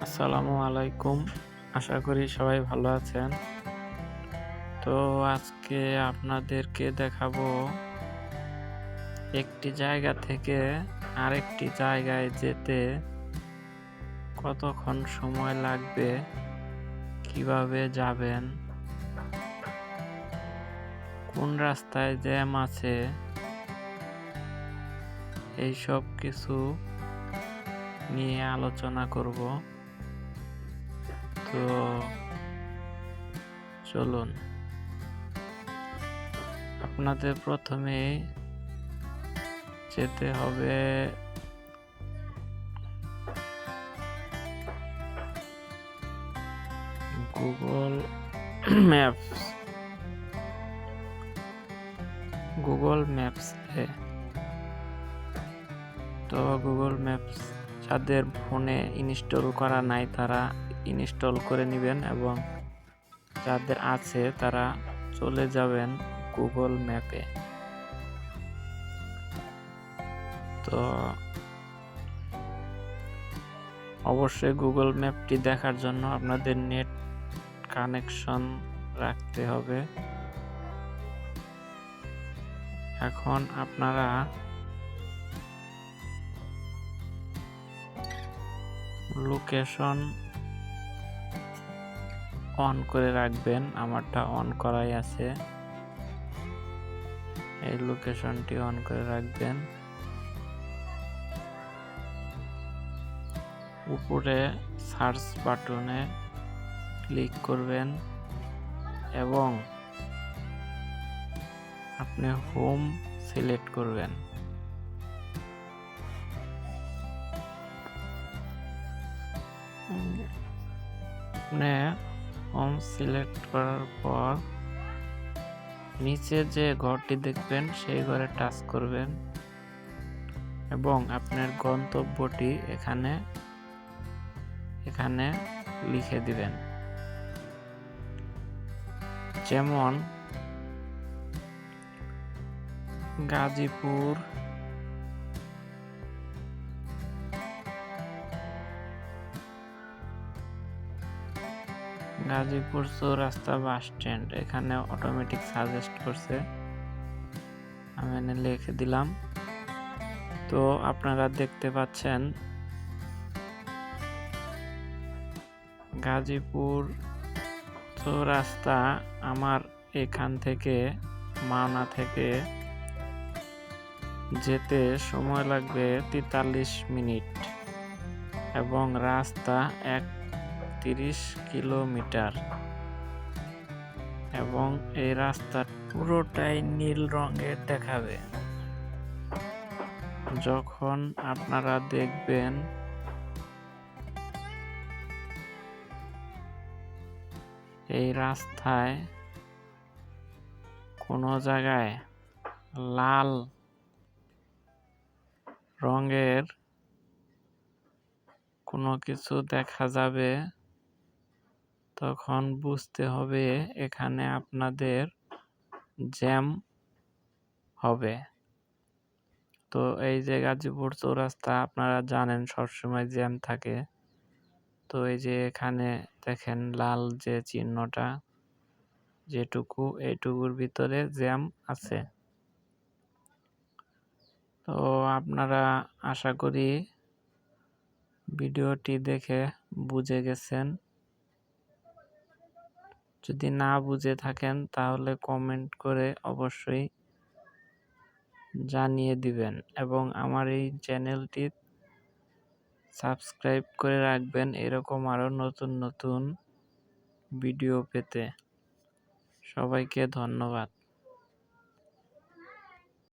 আসসালামু আলাইকুম। আশা করি সবাই ভালো আছেন। তো আজকে আপনাদেরকে দেখাবো একটি জায়গা থেকে আরেকটি জায়গায় যেতে কতক্ষণ সময় লাগবে, কিভাবে যাবেন, কোন রাস্তায় জ্যাম আছে, এইসব কিছু নিয়ে আলোচনা করব। তো চলুন, আপনাদের প্রথমে যেতে হবে গুগল ম্যাপস। গুগল ম্যাপসে তো গুগল ম্যাপস যাদের ফোনে ইনস্টল করা নাই তারা ইনস্টল করে নেবেন, এবং যাদের আছে তারা চলে যাবেন গুগল ম্যাপে। তো অবশ্যই গুগল ম্যাপটি দেখার জন্য আপনাদের নেট কানেকশন রাখতে হবে। এখন আপনারা লোকেশন অন করে রাখবেন। আমারটা অন করাই আছে, এই লোকেশনটি অন করে রাখবেন। উপরে সার্চ বাটনে ক্লিক করবেন এবং আপনি হোম সিলেক্ট করবেন। আপনি হোম সিলেক্ট করার পর নিচে যে ঘরটি দেখবেন সেই ঘরে টাচ করবেন এবং আপনার গন্তব্যটি এখানে লিখে দিবেন। যেমন গাজীপুর চৌরাস্তা বাস স্ট্যান্ড, এখানে অটোমেটিক সাজেস্ট করছে, আমি এখানে লিখে দিলাম। তো আপনারা দেখতে পাচ্ছেন গাজীপুর চৌরাস্তা আমার এখান থেকে মাওনা থেকে যেতে সময় লাগবে 43 মিনিট এবং রাস্তা 31 কিলোমিটার, এবং এই রাস্তা পুরোটাই নীল রঙের দেখাবে। যখন আপনারা দেখবেন এই রাস্তায় কোনো জায়গায় লাল রঙের কোনো কিছু দেখা যাবে, তখন বুঝতে হবে এখানে আপনাদের জ্যাম হবে। তো এই যে গাজীপুর চৌরাস্তা আপনারা জানেন সবসময় জ্যাম থাকে। তো এই যে এখানে দেখেন লাল যে চিহ্নটা, এইটুকুর ভিতরে জ্যাম আছে। তো আপনারা আশা করি ভিডিওটি দেখে বুঝে গেছেন। যদি না বুঝে থাকেন তাহলে কমেন্ট করে অবশ্যই জানিয়ে দিবেন, এবং আমার এই চ্যানেলটি সাবস্ক্রাইব করে রাখবেন এরকম আরো নতুন নতুন ভিডিও পেতে। সবাইকে ধন্যবাদ।